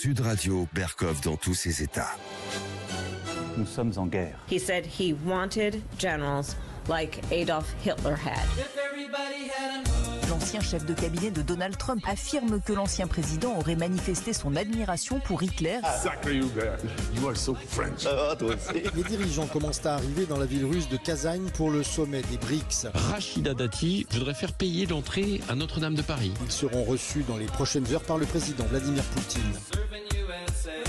Sud Radio, Berkov dans tous ses états. Nous sommes en guerre. He said he wanted generals like Adolf Hitler had. L'ancien chef de cabinet de Donald Trump affirme que l'ancien président aurait manifesté son admiration pour Hitler. Les dirigeants commencent à arriver dans la ville russe de Kazagne pour le sommet des BRICS. Rachida Dati voudrait faire payer l'entrée à Notre-Dame de Paris. Ils seront reçus dans les prochaines heures par le président Vladimir Poutine.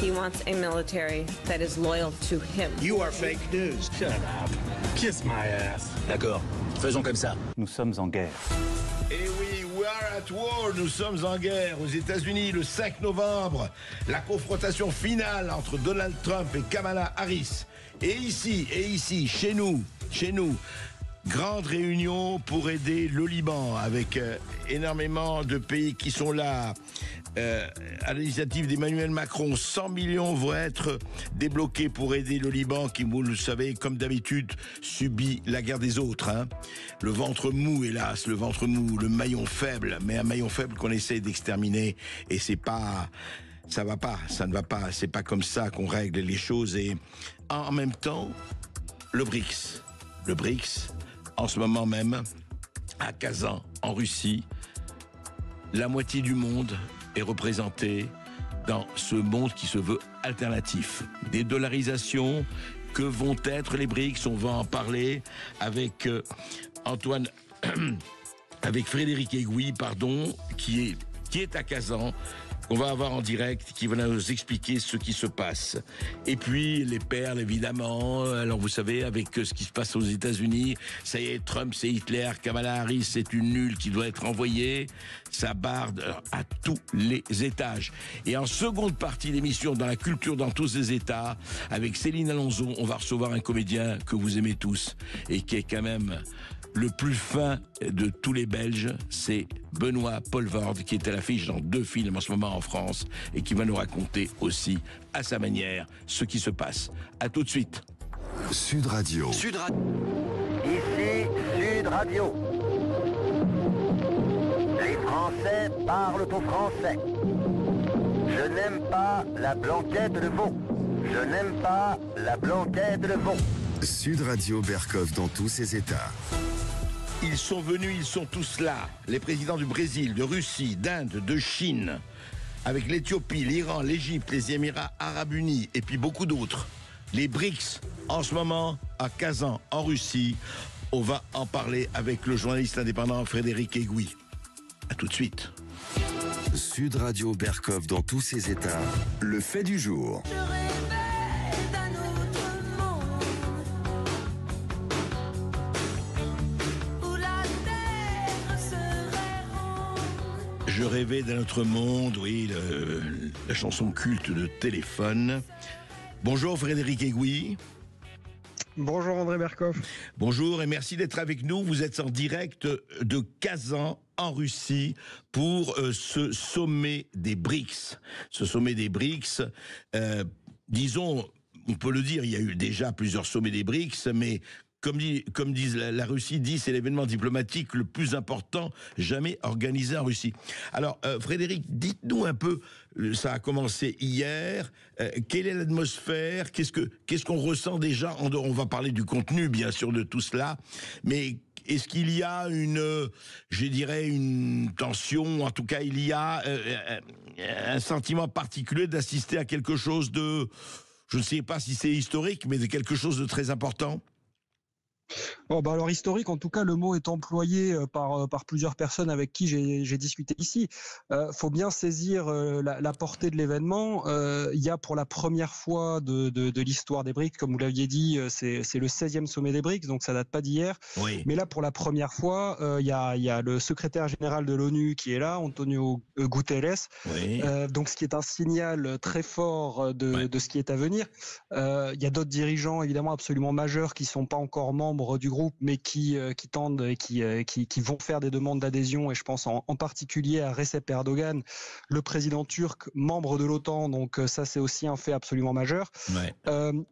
He wants a military that is loyal to him. You are fake news. Shut up. Kiss my ass. D'accord, faisons comme ça. Nous sommes en guerre. Et oui, we are at war, nous sommes en guerre aux États-Unis le 5 novembre. La confrontation finale entre Donald Trump et Kamala Harris. Et ici, chez nous, grande réunion pour aider le Liban avec énormément de pays qui sont là. À l'initiative d'Emmanuel Macron, 100 millions vont être débloqués pour aider le Liban qui, vous le savez, comme d'habitude, subit la guerre des autres. Le ventre mou, hélas, le maillon faible, mais un maillon faible qu'on essaie d'exterminer. Et ça ne va pas. C'est pas comme ça qu'on règle les choses. Et en même temps, le BRICS, en ce moment même, à Kazan, en Russie, la moitié du monde est représentée dans ce monde qui se veut alternatif. Dédollarisation, que vont être les BRICS? On va en parler avec Antoine, avec Frédéric Aiguille, qui est à Kazan, qu'on va avoir en direct, qui va nous expliquer ce qui se passe. Et puis, les perles, évidemment. Alors, vous savez, avec ce qui se passe aux États-Unis, ça y est, Trump, c'est Hitler, Kamala Harris, c'est une nulle qui doit être envoyée. Ça barde à tous les étages. Et en seconde partie d'émission, dans la culture dans tous les états, avec Céline Alonso, on va recevoir un comédien que vous aimez tous et qui est quand même le plus fin de tous les Belges, c'est Benoît Poelvoorde, qui est à l'affiche dans 2 films en ce moment en France et qui va nous raconter aussi, à sa manière, ce qui se passe. À tout de suite. Sud Radio. Ici Sud Radio. Les Français parlent au français. Je n'aime pas la blanquette de veau. Je n'aime pas la blanquette de veau. Sud Radio, Berkov dans tous ses états. Ils sont venus, ils sont tous là. Les présidents du Brésil, de Russie, d'Inde, de Chine, avec l'Éthiopie, l'Iran, l'Égypte, les Émirats Arabes Unis et puis beaucoup d'autres. Les BRICS, en ce moment, à Kazan, en Russie. On va en parler avec le journaliste indépendant Frédéric Aiguille. À tout de suite. Sud Radio, Berkov dans tous ses états. Le fait du jour. Je rêvais d'un autre monde, oui, la chanson culte de Téléphone. Bonjour Frédéric Aiguille. Bonjour André Berkov. Bonjour et merci d'être avec nous. Vous êtes en direct de Kazan, en Russie, pour ce sommet des BRICS. Ce sommet des BRICS, disons, on peut le dire, il y a eu déjà plusieurs sommets des BRICS, mais comme disent la Russie dit, c'est l'événement diplomatique le plus important jamais organisé en Russie. Alors, Frédéric, dites-nous un peu, ça a commencé hier, quelle est l'atmosphère, qu'est-ce qu'on ressent déjà, on va parler du contenu, bien sûr, de tout cela, mais est-ce qu'il y a une tension, en tout cas, il y a un sentiment particulier d'assister à quelque chose de, je ne sais pas si c'est historique, mais de quelque chose de très important? Alors historique, en tout cas, le mot est employé par plusieurs personnes avec qui j'ai discuté ici. Faut bien saisir la portée de l'événement. Il y a pour la première fois de l'histoire des BRICS, comme vous l'aviez dit, c'est le 16e sommet des BRICS, donc ça date pas d'hier. Oui. Mais là, pour la première fois, il y a le secrétaire général de l'ONU qui est là, Antonio Guterres. Oui. Donc ce qui est un signal très fort de ce qui est à venir. Il y a d'autres dirigeants, évidemment, absolument majeurs qui sont pas encore membres du groupe, groupes, mais qui tendent et qui vont faire des demandes d'adhésion. Et je pense en particulier à Recep Erdogan, le président turc, membre de l'OTAN. Donc ça, c'est aussi un fait absolument majeur. Ouais.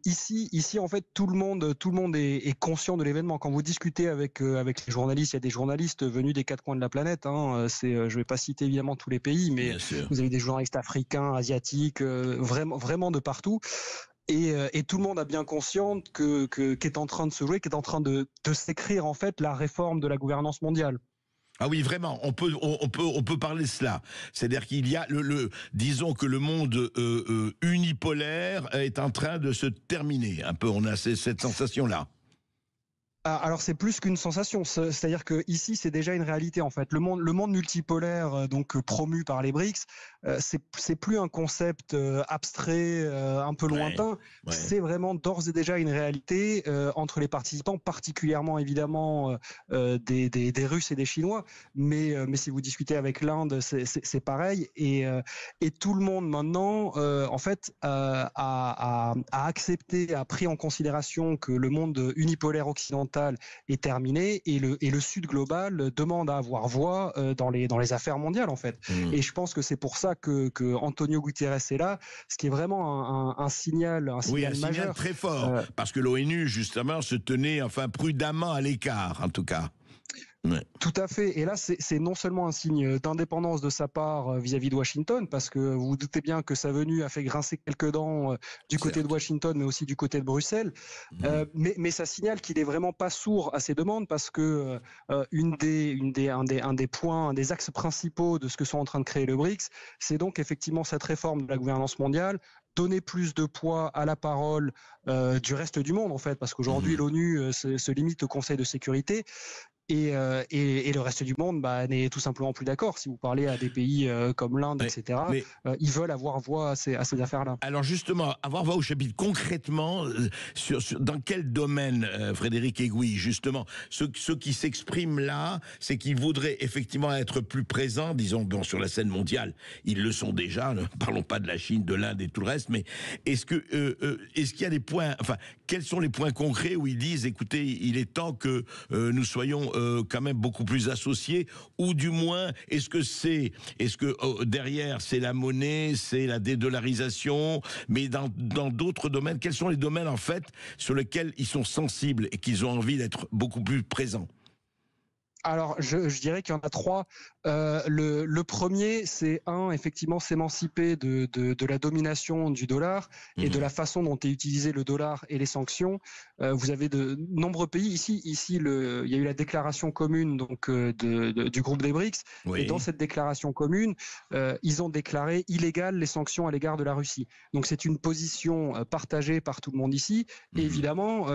Ici, en fait, tout le monde est conscient de l'événement. Quand vous discutez avec les journalistes, il y a des journalistes venus des quatre coins de la planète. Je vais pas citer évidemment tous les pays, mais vous avez des journalistes africains, asiatiques, vraiment de partout. Et tout le monde a bien conscience qu'est en train de se jouer, qu'est en train de s'écrire en fait la réforme de la gouvernance mondiale. Ah oui, vraiment, on peut parler de cela. C'est-à-dire qu'il y a disons que le monde unipolaire est en train de se terminer. Un peu, on a cette sensation-là. Alors c'est plus qu'une sensation, c'est-à-dire que ici c'est déjà une réalité en fait. Le monde multipolaire donc promu par les BRICS, c'est plus un concept abstrait, un peu lointain. Ouais. C'est vraiment d'ores et déjà une réalité entre les participants, particulièrement évidemment des Russes et des Chinois. Mais si vous discutez avec l'Inde, c'est pareil. Et tout le monde maintenant en fait a accepté, a pris en considération que le monde unipolaire occidental est terminé et le Sud global demande à avoir voix dans les affaires mondiales en fait. Et je pense que c'est pour ça que Antonio Guterres est là, ce qui est vraiment un signal majeur. Signal très fort, parce que l'ONU justement se tenait prudemment à l'écart en tout cas. Ouais. Tout à fait. Et là, c'est non seulement un signe d'indépendance de sa part vis-à-vis de Washington, parce que vous vous doutez bien que sa venue a fait grincer quelques dents du côté de Washington, mais aussi du côté de Bruxelles. Mais ça signale qu'il est vraiment pas sourd à ces demandes, parce que un des points, un des axes principaux de ce que sont en train de créer le BRICS, c'est donc effectivement cette réforme de la gouvernance mondiale, donner plus de poids à la parole du reste du monde en fait, parce qu'aujourd'hui l'ONU se limite au Conseil de sécurité. Et le reste du monde n'est tout simplement plus d'accord. Si vous parlez à des pays comme l'Inde, etc., ils veulent avoir voix à ces affaires-là. Alors justement, avoir voix au chapitre, concrètement, dans quel domaine, Frédéric Aiguille, justement, ceux qui s'expriment là, c'est qu'ils voudraient effectivement être plus présents, disons, sur la scène mondiale. Ils le sont déjà, ne parlons pas de la Chine, de l'Inde et tout le reste, mais est-ce qu'il y a des points, quels sont les points concrets où ils disent, écoutez, il est temps que nous soyons quand même beaucoup plus associés, ou du moins, est-ce que derrière c'est la monnaie, c'est la dédollarisation, mais dans d'autres domaines, quels sont les domaines en fait sur lesquels ils sont sensibles et qu'ils ont envie d'être beaucoup plus présents? Alors, je dirais qu'il y en a trois. Le premier, c'est effectivement, s'émanciper de la domination du dollar et de la façon dont est utilisé le dollar et les sanctions. Vous avez de nombreux pays ici. Il y a eu la déclaration commune donc du groupe des BRICS. Oui. Et dans cette déclaration commune, ils ont déclaré illégales les sanctions à l'égard de la Russie. Donc, c'est une position partagée par tout le monde ici. Et évidemment,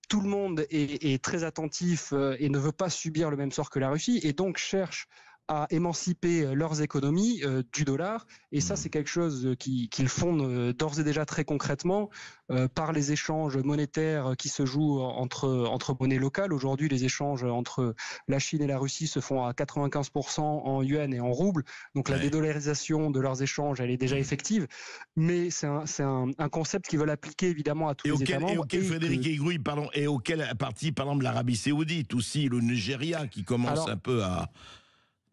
tout le monde est très attentif et ne veut pas subir le même sort que la Russie et donc cherche à émanciper leurs économies du dollar. Et ça, c'est quelque chose qu'ils font d'ores et déjà très concrètement par les échanges monétaires qui se jouent entre monnaies locales. Aujourd'hui, les échanges entre la Chine et la Russie se font à 95% en yuan et en roubles. Donc la dédollarisation de leurs échanges, elle est déjà effective. Mais c'est un concept qu'ils veulent appliquer évidemment à tous les États membres. Et auquel, Frédéric Aiguille, pardon, et auquel partie, par exemple, l'Arabie Saoudite aussi, le Nigeria qui commence un peu à...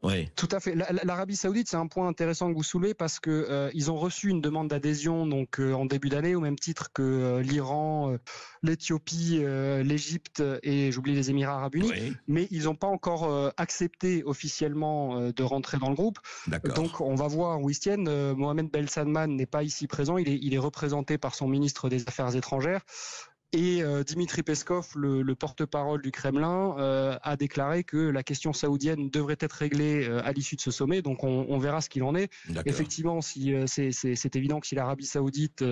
Oui. Tout à fait. L'Arabie Saoudite, c'est un point intéressant que vous soulevez parce que ils ont reçu une demande d'adhésion donc en début d'année au même titre que l'Iran, l'Éthiopie, l'Égypte et j'oublie les Émirats Arabes Unis, mais ils n'ont pas encore accepté officiellement de rentrer dans le groupe. Donc on va voir où ils se tiennent. Mohamed Ben Salman n'est pas ici présent, il est représenté par son ministre des Affaires étrangères. Et Dimitri Peskov, le porte-parole du Kremlin, a déclaré que la question saoudienne devrait être réglée à l'issue de ce sommet. Donc on verra ce qu'il en est. Effectivement, si c'est évident que si l'Arabie Saoudite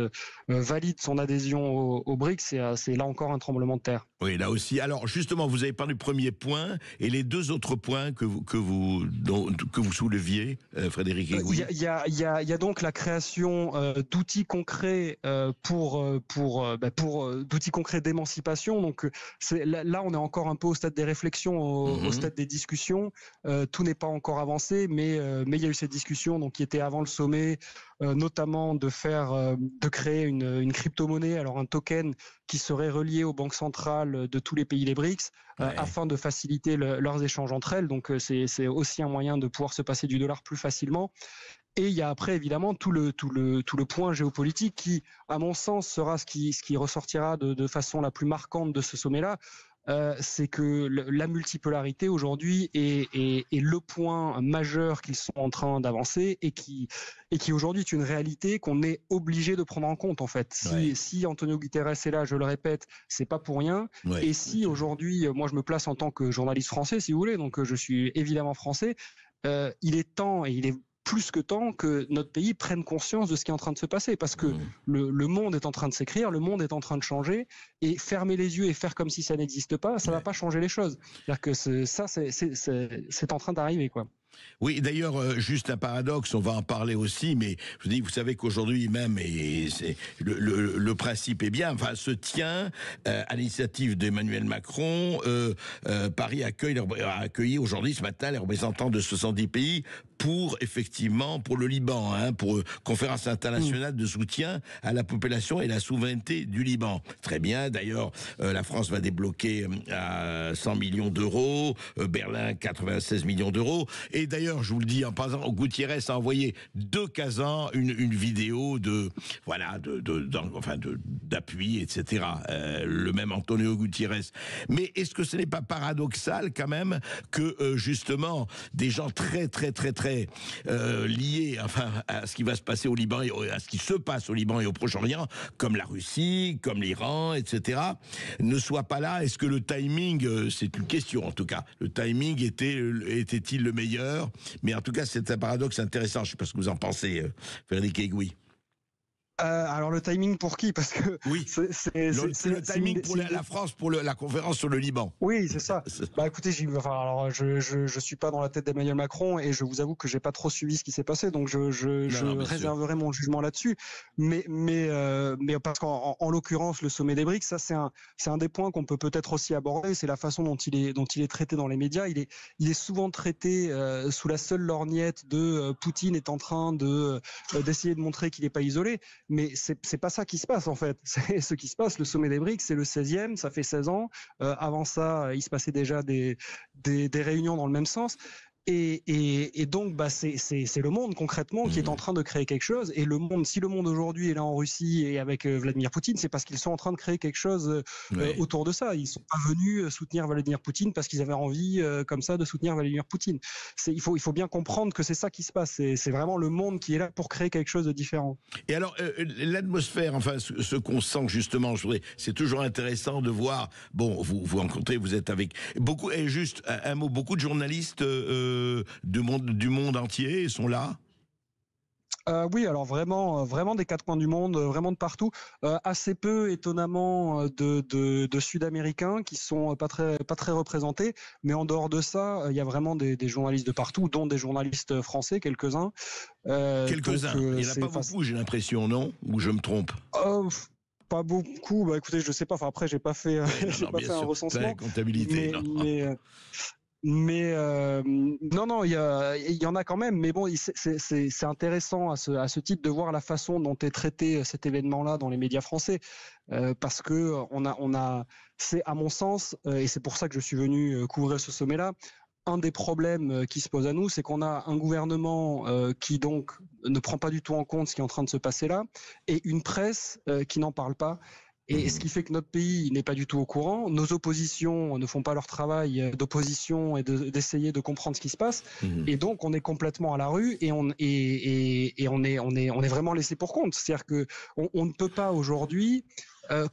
valide son adhésion au BRICS, c'est là encore un tremblement de terre. Oui, là aussi. Alors justement, vous avez parlé du premier point et les deux autres points que vous souleviez, Frédéric Aiguille. Il y a donc la création d'outils concrets d'outils concret d'émancipation. Donc là, on est encore un peu au stade des réflexions, au stade des discussions. Tout n'est pas encore avancé, mais il y a eu cette discussion donc qui était avant le sommet, notamment de créer une crypto-monnaie, alors un token qui serait relié aux banques centrales de tous les pays des BRICS, afin de faciliter leurs échanges entre elles. Donc c'est aussi un moyen de pouvoir se passer du dollar plus facilement. Et il y a après évidemment tout le point géopolitique qui, à mon sens, sera ce qui ressortira de façon la plus marquante de ce sommet-là. C'est que la multipolarité aujourd'hui est le point majeur qu'ils sont en train d'avancer et qui aujourd'hui est une réalité qu'on est obligé de prendre en compte en fait. Si Antonio Guterres est là, je le répète, c'est pas pour rien. Et si aujourd'hui, moi je me place en tant que journaliste français, si vous voulez, donc je suis évidemment français, il est temps et il est plus que temps que notre pays prenne conscience de ce qui est en train de se passer, parce que le monde est en train de s'écrire, le monde est en train de changer, et fermer les yeux et faire comme si ça n'existe pas, ça va pas changer les choses. C'est-à-dire que c'est en train d'arriver, quoi. Oui, d'ailleurs, juste un paradoxe, on va en parler aussi, mais je dis, vous savez qu'aujourd'hui même, et c'est le principe est bien, enfin, se tient à l'initiative d'Emmanuel Macron, Paris a accueilli aujourd'hui, ce matin, les représentants de 70 pays pour le Liban, pour conférence internationale de soutien à la population et la souveraineté du Liban. Très bien, d'ailleurs, la France va débloquer 100 millions d'euros, Berlin 96 millions d'euros, et d'ailleurs, je vous le dis en passant, Guterres a envoyé de Kazan une vidéo d'appui, etc. Le même Antonio Guterres. Mais est-ce que ce n'est pas paradoxal quand même que justement des gens très liés à ce qui va se passer au Liban, et à ce qui se passe au Liban et au Proche-Orient, comme la Russie, comme l'Iran, etc., ne soient pas là? Est-ce que le timing, c'est une question en tout cas, le timing était-il le meilleur? Mais en tout cas, c'est un paradoxe intéressant. Je ne sais pas ce que vous en pensez, Frédéric Egui. Alors le timing pour qui? Parce que c'est le timing pour la France, pour la conférence sur le Liban. Oui, c'est ça. Bah écoutez, je suis pas dans la tête d'Emmanuel Macron et je vous avoue que j'ai pas trop suivi ce qui s'est passé, donc je réserverai mon jugement là-dessus. Mais parce qu'en l'occurrence, le sommet des BRICS, ça c'est un des points qu'on peut peut-être aussi aborder. C'est la façon dont il est traité dans les médias. Il est souvent traité sous la seule lorgnette de Poutine est en train d'essayer de montrer qu'il n'est pas isolé. Mais c'est pas ça qui se passe en fait. C'est ce qui se passe. Le sommet des BRICS, c'est le 16e, ça fait 16 ans. Avant ça, il se passait déjà des réunions dans le même sens. Et donc, c'est le monde concrètement qui est en train de créer quelque chose. Et si le monde aujourd'hui est là en Russie et avec Vladimir Poutine, c'est parce qu'ils sont en train de créer quelque chose autour de ça. Ils sont pas venus soutenir Vladimir Poutine parce qu'ils avaient envie comme ça de soutenir Vladimir Poutine. Il faut bien comprendre que c'est ça qui se passe. C'est vraiment le monde qui est là pour créer quelque chose de différent. Et alors, l'atmosphère, enfin, ce qu'on sent justement, c'est toujours intéressant de voir. Bon, vous rencontrez, vous êtes avec beaucoup, et juste un mot, beaucoup de journalistes du monde entier sont là. Oui, alors vraiment des quatre coins du monde, vraiment de partout. Assez peu, étonnamment, de Sud-Américains qui sont pas très représentés. Mais en dehors de ça, il y a vraiment des journalistes de partout, dont des journalistes français, quelques-uns. Quelques-uns. Il n'y en a pas beaucoup, j'ai l'impression, non? Ou je me trompe? Pas beaucoup. Bah écoutez, je sais pas. Enfin après, j'ai pas fait un recensement. La comptabilité. Mais non, il y en a quand même. Mais bon, c'est intéressant à ce titre de voir la façon dont est traité cet événement-là dans les médias français, parce que c'est à mon sens, et c'est pour ça que je suis venu couvrir ce sommet-là. Un des problèmes qui se pose à nous, c'est qu'on a un gouvernement qui donc ne prend pas du tout en compte ce qui est en train de se passer là, et une presse qui n'en parle pas. Et ce qui fait que notre pays n'est pas du tout au courant. Nos oppositions ne font pas leur travail d'opposition et d'essayer de comprendre ce qui se passe. Et donc on est complètement à la rue et on est vraiment laissé pour compte. C'est-à-dire que on ne peut pas aujourd'hui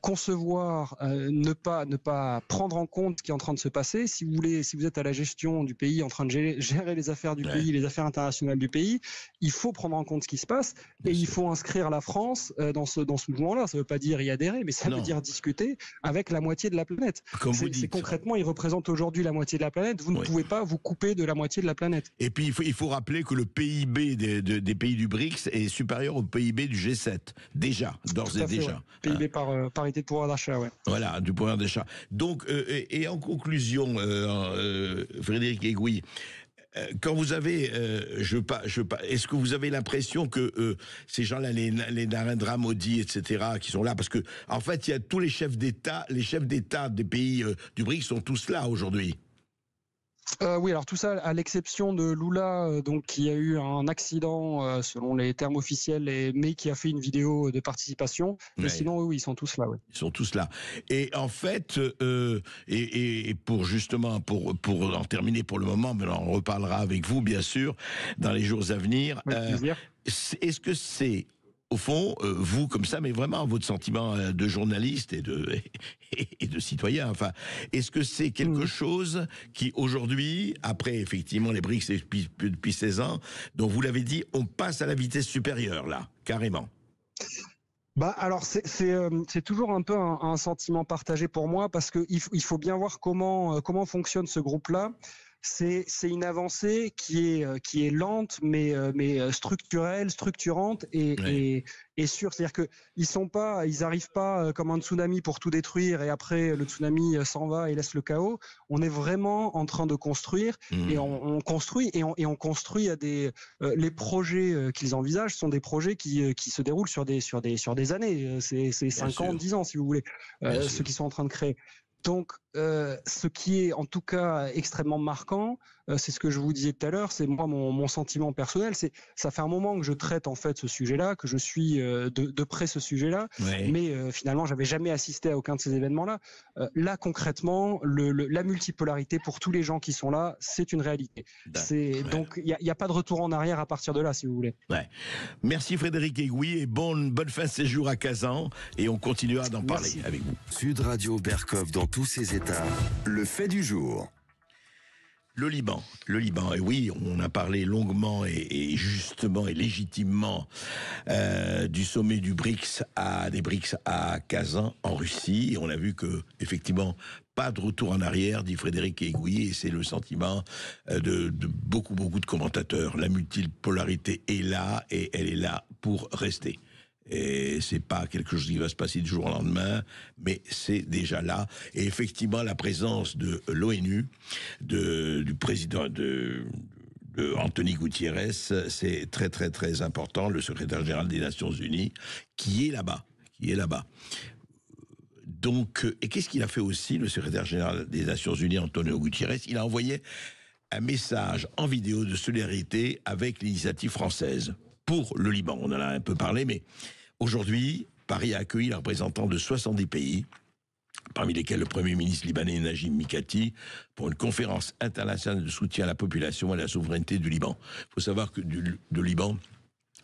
concevoir, ne pas prendre en compte ce qui est en train de se passer. Si vous êtes à la gestion du pays, en train de gérer les affaires du pays, les affaires internationales du pays, il faut prendre en compte ce qui se passe et il faut inscrire la France dans ce mouvement-là. Ça ne veut pas dire y adhérer, mais ça veut dire discuter avec la moitié de la planète. C'est concrètement, ils représentent aujourd'hui la moitié de la planète. Vous ne pouvez pas vous couper de la moitié de la planète. Et puis il faut rappeler que le PIB des pays du BRICS est supérieur au PIB du G7, déjà, d'ores et déjà. PIB par parité de pouvoir d'achat, ouais. Voilà, du pouvoir d'achat. Donc, et en conclusion, Frédéric Aiguille, quand vous avez, est-ce que vous avez l'impression que ces gens-là, les Narendra Modi, etc., qui sont là, parce que en fait, il y a tous les chefs d'État des pays du BRICS sont tous là aujourd'hui. Oui, alors tout ça à l'exception de Lula, donc qui a eu un accident selon les termes officiels, mais qui a fait une vidéo de participation. Mais sinon, oui, ils sont tous là. Ouais. Ils sont tous là. Et en fait, et pour justement pour en terminer pour le moment, mais on reparlera avec vous bien sûr dans les jours à venir. Est-ce que c'est au fond, vous comme ça, mais vraiment votre sentiment de journaliste et de citoyen, enfin, est-ce que c'est quelque chose qui aujourd'hui, après effectivement les BRICS depuis 16 ans, dont vous l'avez dit, on passe à la vitesse supérieure là, carrément? Bah alors c'est toujours un peu un sentiment partagé pour moi parce que il faut bien voir comment fonctionne ce groupe-là. C'est une avancée qui est lente mais structurelle, structurante et sûre. C'est-à-dire que ils arrivent pas comme un tsunami pour tout détruire et après le tsunami s'en va et laisse le chaos. On est vraiment en train de construire et on construit et on construit à les projets qu'ils envisagent sont des projets qui se déroulent sur des années. C'est 5 ans, 10 ans si vous voulez. Ceux qui sont en train de créer. Donc, ce qui est en tout cas extrêmement marquant, c'est ce que je vous disais tout à l'heure, c'est moi mon sentiment personnel, ça fait un moment que je traite en fait ce sujet-là, que je suis de près ce sujet-là, mais finalement j'avais jamais assisté à aucun de ces événements-là. Là concrètement, la multipolarité pour tous les gens qui sont là, c'est une réalité. Donc il y a pas de retour en arrière à partir de là, si vous voulez. Ouais. Merci Frédéric Aiguille et bonne fin de séjour à Kazan et on continuera d'en parler avec vous. Sud Radio Berkov dans tous ses états. Le fait du jour. Le Liban, et oui, on a parlé longuement et justement et légitimement du sommet des BRICS à Kazan en Russie, et on a vu que effectivement pas de retour en arrière, dit Frédéric Aiguille, et c'est le sentiment de beaucoup de commentateurs. La multipolarité est là et elle est là pour rester. Et c'est pas quelque chose qui va se passer du jour au lendemain, mais c'est déjà là. Et effectivement, la présence de l'ONU, du président de Anthony Guterres, c'est très important, le secrétaire général des Nations Unies, qui est là-bas. Donc, et qu'est-ce qu'il a fait aussi, le secrétaire général des Nations Unies, Antonio Guterres? Il a envoyé un message en vidéo de solidarité avec l'initiative française pour le Liban. On en a un peu parlé, mais aujourd'hui, Paris a accueilli les représentants de 70 pays, parmi lesquels le Premier ministre libanais Najim Mikati, pour une conférence internationale de soutien à la population et à la souveraineté du Liban. Il faut savoir que le Liban,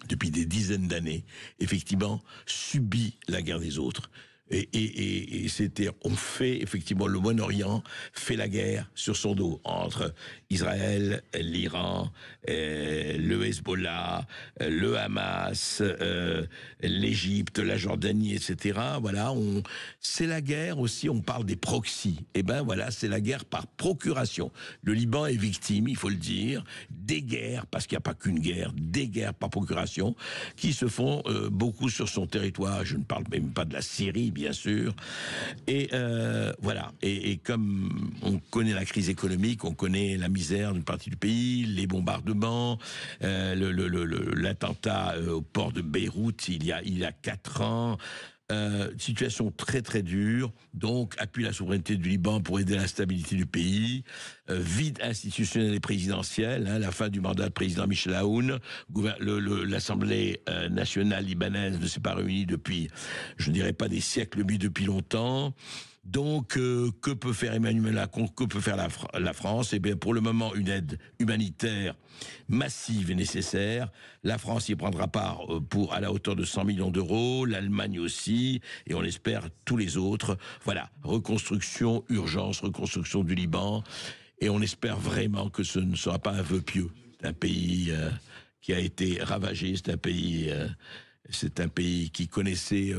depuis des dizaines d'années, effectivement, subit la guerre des autres. Et effectivement, le Moyen-Orient fait la guerre sur son dos entre Israël, l'Iran, le Hezbollah, le Hamas, l'Égypte, la Jordanie, etc. Voilà, c'est la guerre aussi, on parle des proxys. Et ben voilà, c'est la guerre par procuration. Le Liban est victime, il faut le dire, des guerres, parce qu'il n'y a pas qu'une guerre, des guerres par procuration, qui se font beaucoup sur son territoire. Je ne parle même pas de la Syrie, bien sûr. Et voilà. Et comme on connaît la crise économique, on connaît la misère d'une partie du pays, les bombardements, l'attentat au port de Beyrouth il y a 4 ans. Situation très dure, donc appui à la souveraineté du Liban pour aider à la stabilité du pays, vide institutionnel et présidentiel, la fin du mandat de président Michel Aoun, l'Assemblée nationale libanaise ne s'est pas réunie depuis, je ne dirais pas des siècles, mais depuis longtemps. Donc, que peut faire Emmanuel Macron, que peut faire la France? Eh bien, pour le moment, une aide humanitaire massive est nécessaire. La France y prendra part à la hauteur de 100 millions d'euros, l'Allemagne aussi, et on espère tous les autres. Voilà, reconstruction, urgence, reconstruction du Liban, et on espère vraiment que ce ne sera pas un vœu pieux. C'est un pays qui a été ravagé, c'est un pays qui connaissait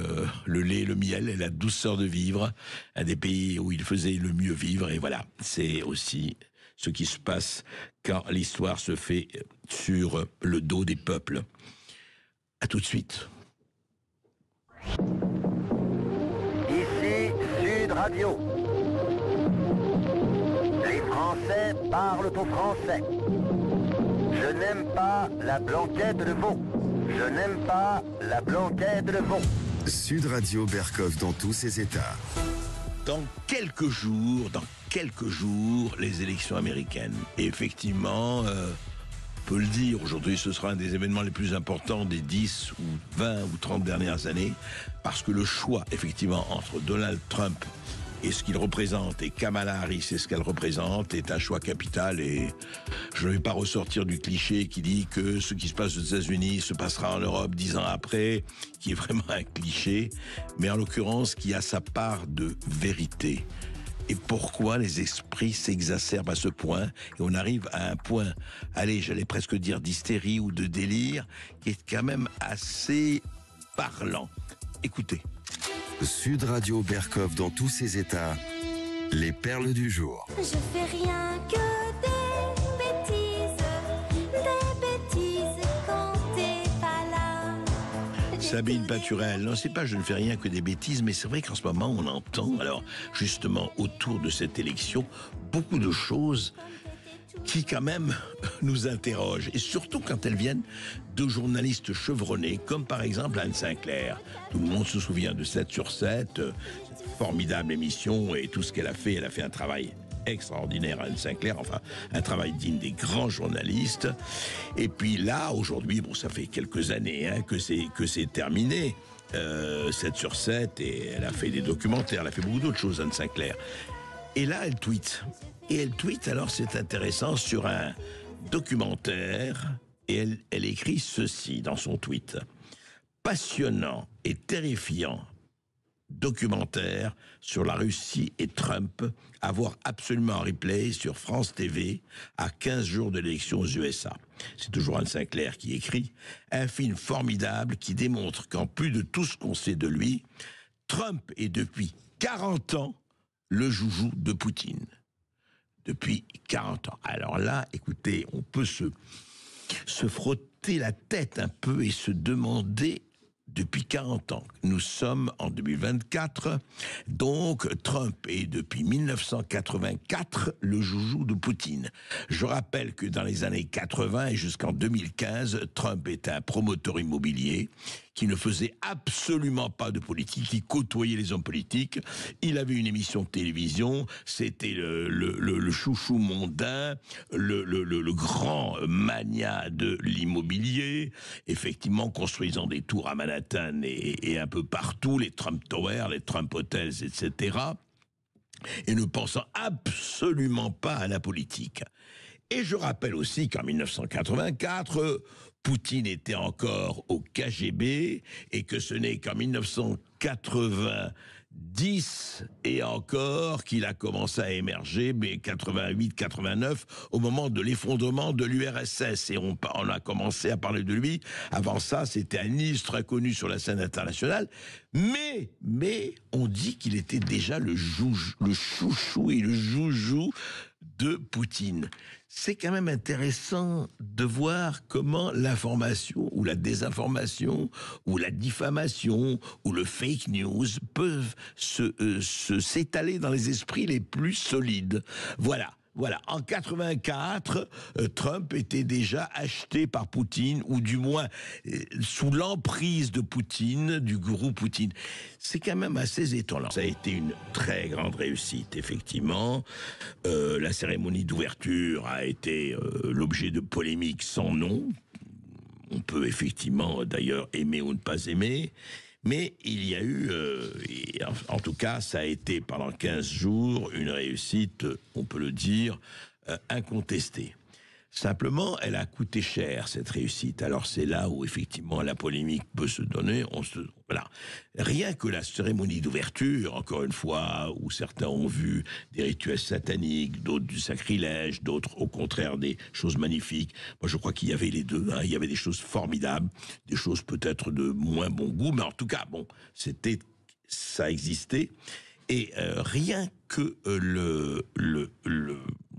le lait, le miel et la douceur de vivre, un des pays où il faisait le mieux vivre. Et voilà, c'est aussi ce qui se passe quand l'histoire se fait sur le dos des peuples. À tout de suite. Radio. Les Français parlent aux Français. Je n'aime pas la blanquette de veau. Je n'aime pas la blanquette de veau. Sud Radio Berkov dans tous ses états. Dans quelques jours, les élections américaines. Et effectivement, on peut le dire, aujourd'hui, ce sera un des événements les plus importants des 10 ou 20 ou 30 dernières années, parce que le choix, effectivement, entre Donald Trump et ce qu'il représente, et Kamala Harris et ce qu'elle représente, est un choix capital. Et je ne vais pas ressortir du cliché qui dit que ce qui se passe aux États-Unis se passera en Europe 10 ans après, qui est vraiment un cliché, mais en l'occurrence qui a sa part de vérité. Et pourquoi les esprits s'exacerbent à ce point, et on arrive à un point, allez, j'allais presque dire d'hystérie ou de délire, qui est quand même assez parlant. Écoutez. Sud Radio Berkov dans tous ses états, les perles du jour. Je fais rien que des bêtises quand t'es pas là. Sabine Paturel, non, c'est pas je ne fais rien que des bêtises, mais c'est vrai qu'en ce moment on entend, alors justement autour de cette élection, beaucoup de choses qui quand même nous interrogent, et surtout quand elles viennent de journalistes chevronnés, comme par exemple Anne Sinclair. Tout le monde se souvient de 7 sur 7, cette formidable émission, et tout ce qu'elle a fait un travail extraordinaire, Anne Sinclair, enfin un travail digne des grands journalistes. Et puis là, aujourd'hui, bon, ça fait quelques années que c'est terminé, 7 sur 7, et elle a fait des documentaires, elle a fait beaucoup d'autres choses, Anne Sinclair. Et là, elle tweet. Et elle tweet, alors c'est intéressant, sur un documentaire, et elle écrit ceci dans son tweet. Passionnant et terrifiant documentaire sur la Russie et Trump, à voir absolument en replay sur France TV à 15 jours de l'élection aux USA. C'est toujours Anne Sinclair qui écrit. Un film formidable qui démontre qu'en plus de tout ce qu'on sait de lui, Trump est depuis 40 ans le joujou de Poutine. Depuis 40 ans. Alors là, écoutez, on peut se frotter la tête un peu et se demander, depuis 40 ans, nous sommes en 2024, donc Trump est depuis 1984 le joujou de Poutine. Je rappelle que dans les années 80 et jusqu'en 2015, Trump était un promoteur immobilier qui ne faisait absolument pas de politique, qui côtoyait les hommes politiques. Il avait une émission de télévision, c'était le chouchou mondain, le grand mania de l'immobilier, effectivement construisant des tours à Manhattan et un peu partout, les Trump Towers, les Trump Hotels, etc., et ne pensant absolument pas à la politique. Et je rappelle aussi qu'en 1984, Poutine était encore au KGB et que ce n'est qu'en 1990 et encore qu'il a commencé à émerger, mais 88-89, au moment de l'effondrement de l'URSS. Et on a commencé à parler de lui. Avant ça, c'était un ministre inconnu sur la scène internationale. Mais on dit qu'il était déjà le chouchou et le joujou de Poutine. C'est quand même intéressant de voir comment l'information ou la désinformation ou la diffamation ou le fake news peuvent s'étaler dans les esprits les plus solides. Voilà. En 84, Trump était déjà acheté par Poutine, ou du moins sous l'emprise de Poutine, du gourou Poutine. C'est quand même assez étonnant. Ça a été une très grande réussite, effectivement. La cérémonie d'ouverture a été l'objet de polémiques sans nom. On peut effectivement, d'ailleurs, aimer ou ne pas aimer. Mais il y a eu, en tout cas, ça a été pendant 15 jours une réussite, on peut le dire, incontestée. Simplement, elle a coûté cher, cette réussite. Alors c'est là où, effectivement, la polémique peut se donner. Voilà. Rien que la cérémonie d'ouverture, encore une fois, où certains ont vu des rituels sataniques, d'autres du sacrilège, d'autres, au contraire, des choses magnifiques. Moi, je crois qu'il y avait les deux. Il y avait des choses formidables, des choses peut-être de moins bon goût, mais en tout cas, bon, ça existait. Et rien que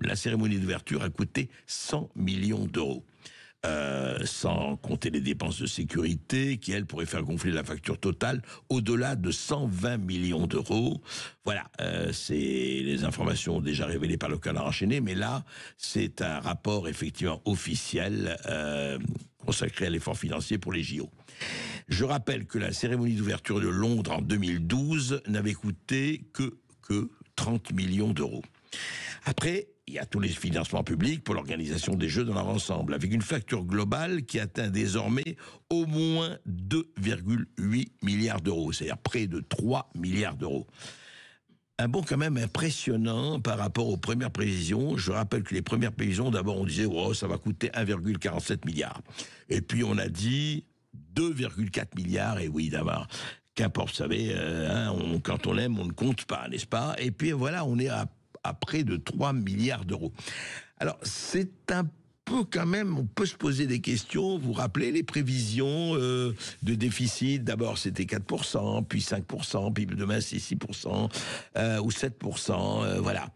la cérémonie d'ouverture a coûté 100 millions d'euros. sans compter les dépenses de sécurité, qui, elles, pourraient faire gonfler la facture totale au-delà de 120 millions d'euros. Voilà, c'est les informations déjà révélées par le Canard enchaîné, mais là, c'est un rapport effectivement officiel consacré à l'effort financier pour les JO. Je rappelle que la cérémonie d'ouverture de Londres en 2012 n'avait coûté que 30 millions d'euros. Après, il y a tous les financements publics pour l'organisation des Jeux dans leur ensemble, avec une facture globale qui atteint désormais au moins 2,8 milliards d'euros, c'est-à-dire près de 3 milliards d'euros. Un bond quand même impressionnant par rapport aux premières prévisions. Je rappelle que les premières prévisions, d'abord on disait oh, ça va coûter 1,47 milliard. Et puis on a dit 2,4 milliards, et oui d'abord. Qu'importe, vous savez, quand on aime, on ne compte pas, n'est-ce pas? Et puis voilà, on est à près de 3 milliards d'euros. Alors, c'est un peu quand même, on peut se poser des questions. Vous vous rappelez les prévisions de déficit? D'abord, c'était 4%, puis 5%, puis demain, c'est 6% ou 7%, voilà.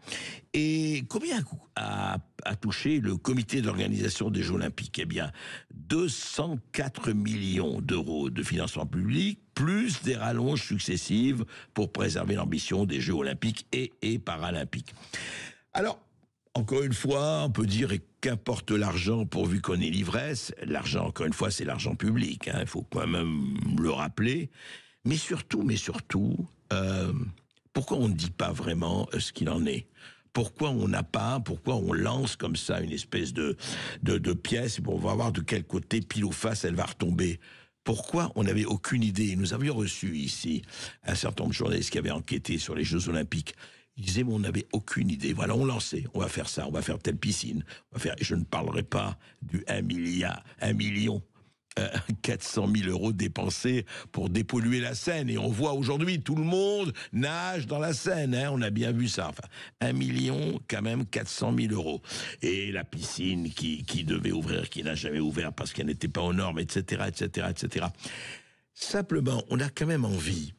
Et combien a touché le comité d'organisation des Jeux Olympiques? Eh bien, 204 millions d'euros de financement public, plus des rallonges successives pour préserver l'ambition des Jeux Olympiques et Paralympiques. Alors, encore une fois, on peut dire qu'importe l'argent pourvu qu'on ait l'ivresse. L'argent, encore une fois, c'est l'argent public. Il faut quand même le rappeler. Mais surtout, pourquoi on ne dit pas vraiment ce qu'il en est? Pourquoi on lance comme ça une espèce de pièce pour voir de quel côté, pile ou face, elle va retomber? Pourquoi on n'avait aucune idée? Nous avions reçu ici un certain nombre de journalistes qui avaient enquêté sur les Jeux Olympiques. Ils disaient, mais on n'avait aucune idée. Voilà, on lançait, on va faire ça, on va faire telle piscine. Et je ne parlerai pas du 1 million 400 000 euros dépensés pour dépolluer la Seine. Et on voit aujourd'hui, tout le monde nage dans la Seine. On a bien vu ça. Enfin, 1 million, quand même, 400 000 euros. Et la piscine qui devait ouvrir, qui n'a jamais ouvert parce qu'elle n'était pas aux normes, etc., etc., etc. Simplement, on a quand même envie,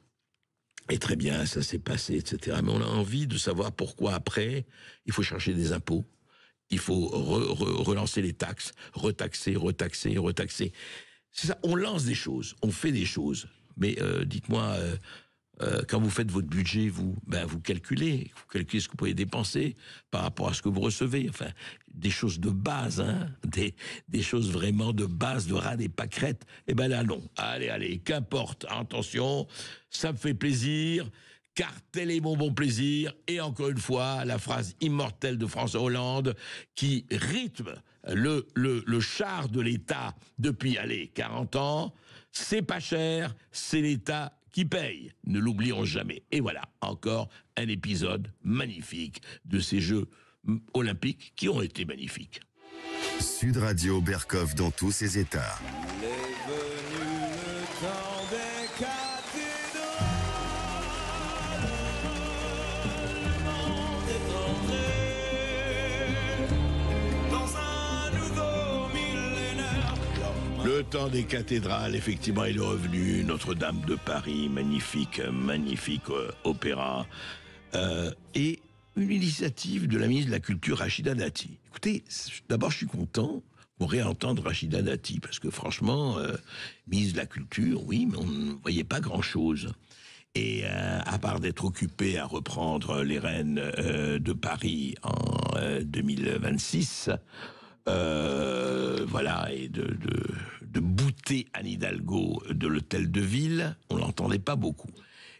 et très bien, ça s'est passé, etc., mais on a envie de savoir pourquoi après, il faut chercher des impôts. Il faut relancer les taxes, retaxer. C'est ça, on lance des choses, on fait des choses. Mais dites-moi, quand vous faites votre budget, vous calculez ce que vous pouvez dépenser par rapport à ce que vous recevez. Enfin, des choses de base, des choses vraiment de base, de ras des pâquerettes. Eh ben là, non. Allez, qu'importe. Attention, ça me fait plaisir. Car tel est mon bon plaisir, et encore une fois, la phrase immortelle de François Hollande qui rythme le char de l'État depuis, 40 ans, c'est pas cher, c'est l'État qui paye. Ne l'oublions jamais. Et voilà, encore un épisode magnifique de ces Jeux Olympiques qui ont été magnifiques. Sud Radio Berkov dans tous ses états. Il est venu le temps des cathédrales. Le temps des cathédrales, effectivement, il est revenu. Notre-Dame de Paris, magnifique opéra. Et une initiative de la ministre de la Culture, Rachida Dati. Écoutez, d'abord, je suis content qu'on réentende Rachida Dati, parce que franchement, ministre de la Culture, oui, mais on ne voyait pas grand-chose. Et à part d'être occupé à reprendre les rênes de Paris en 2026... voilà, et de bouter Anne Hidalgo de l'hôtel de ville, on l'entendait pas beaucoup.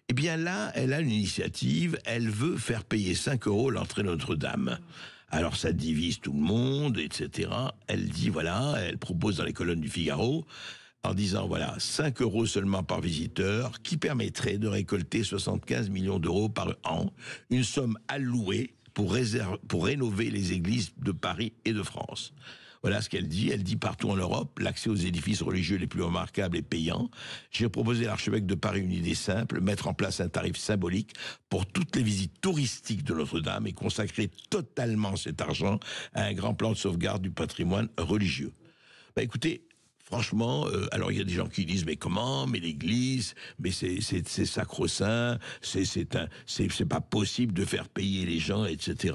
Eh bien là, elle a une initiative, elle veut faire payer 5 € l'entrée Notre-Dame. Alors ça divise tout le monde, etc. Elle dit, voilà, elle propose dans les colonnes du Figaro, en disant, voilà, 5 € seulement par visiteur, qui permettrait de récolter 75 millions d'euros par an, une somme allouée pour rénover les églises de Paris et de France. Voilà ce qu'elle dit. Elle dit partout en Europe, l'accès aux édifices religieux les plus remarquables est payant. J'ai proposé à l'archevêque de Paris une idée simple, mettre en place un tarif symbolique pour toutes les visites touristiques de Notre-Dame et consacrer totalement cet argent à un grand plan de sauvegarde du patrimoine religieux. Écoutez, franchement, alors il y a des gens qui disent mais comment, mais l'église, mais c'est sacro-saint, c'est pas possible de faire payer les gens, etc.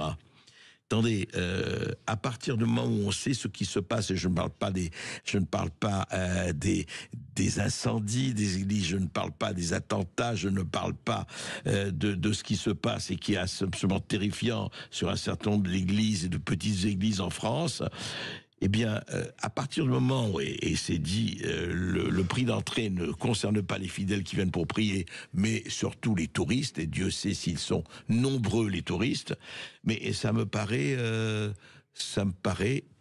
Attendez, à partir du moment où on sait ce qui se passe, et je ne parle pas des incendies des églises, je ne parle pas des attentats, je ne parle pas de ce qui se passe et qui est absolument terrifiant sur un certain nombre d'églises et de petites églises en France. Eh bien, à partir du moment où, et c'est dit, le prix d'entrée ne concerne pas les fidèles qui viennent pour prier, mais surtout les touristes, et Dieu sait s'ils sont nombreux les touristes, mais ça me paraît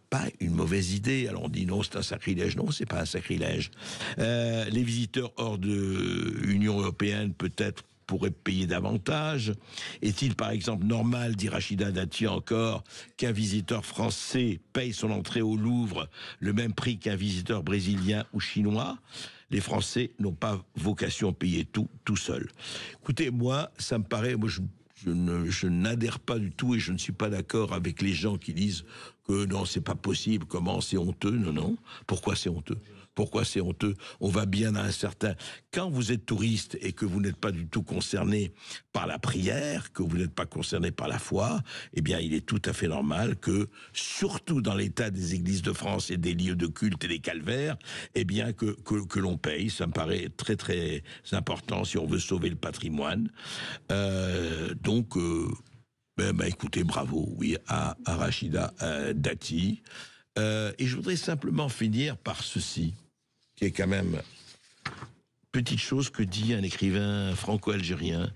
pas une mauvaise idée. Alors on dit non, c'est un sacrilège. Non, c'est pas un sacrilège. Les visiteurs hors de l'Union européenne, peut-être, pourrait payer davantage. Est-il par exemple normal, dit Rachida Dati encore, qu'un visiteur français paye son entrée au Louvre le même prix qu'un visiteur brésilien ou chinois? Les Français n'ont pas vocation à payer tout seul. Écoutez, moi, ça me paraît... Je n'adhère pas du tout et je ne suis pas d'accord avec les gens qui disent que non, c'est pas possible, comment, c'est honteux. Non. Pourquoi c'est honteux? Pourquoi c'est honteux? On va bien à un certain... Quand vous êtes touriste et que vous n'êtes pas du tout concerné par la prière, que vous n'êtes pas concerné par la foi, eh bien, il est tout à fait normal que, surtout dans l'état des églises de France et des lieux de culte et des calvaires, eh bien, que l'on paye. Ça me paraît très, très important si on veut sauver le patrimoine. Donc, écoutez, bravo, oui, à Rachida Dati. Et je voudrais simplement finir par ceci, qui est quand même petite chose que dit un écrivain franco-algérien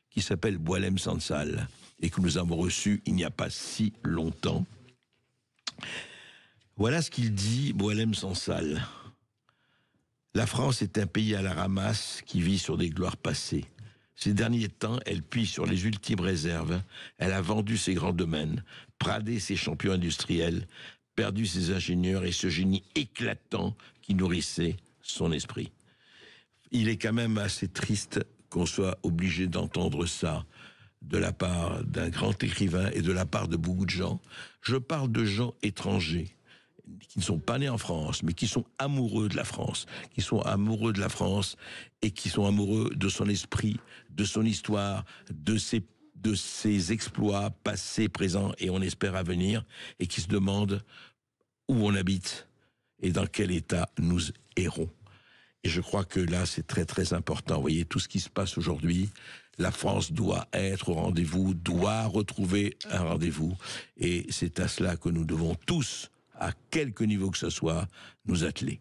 qui s'appelle Boualem Sansal et que nous avons reçu il n'y a pas si longtemps. Voilà ce qu'il dit, Boualem Sansal. La France est un pays à la ramasse qui vit sur des gloires passées. Ces derniers temps, elle puise sur les ultimes réserves. Elle a vendu ses grands domaines, bradé ses champions industriels, perdu ses ingénieurs et ce génie éclatant qui nourrissait son esprit. Il est quand même assez triste qu'on soit obligé d'entendre ça de la part d'un grand écrivain et de la part de beaucoup de gens. Je parle de gens étrangers qui ne sont pas nés en France, mais qui sont amoureux de la France, et qui sont amoureux de son esprit, de son histoire, de ses exploits passés, présents et on espère à venir, et qui se demandent où on habite et dans quel état nous errons. Et je crois que là, c'est très très important. Vous voyez, tout ce qui se passe aujourd'hui, la France doit être au rendez-vous, doit retrouver un rendez-vous. Et c'est à cela que nous devons tous, à quelque niveau que ce soit, nous atteler.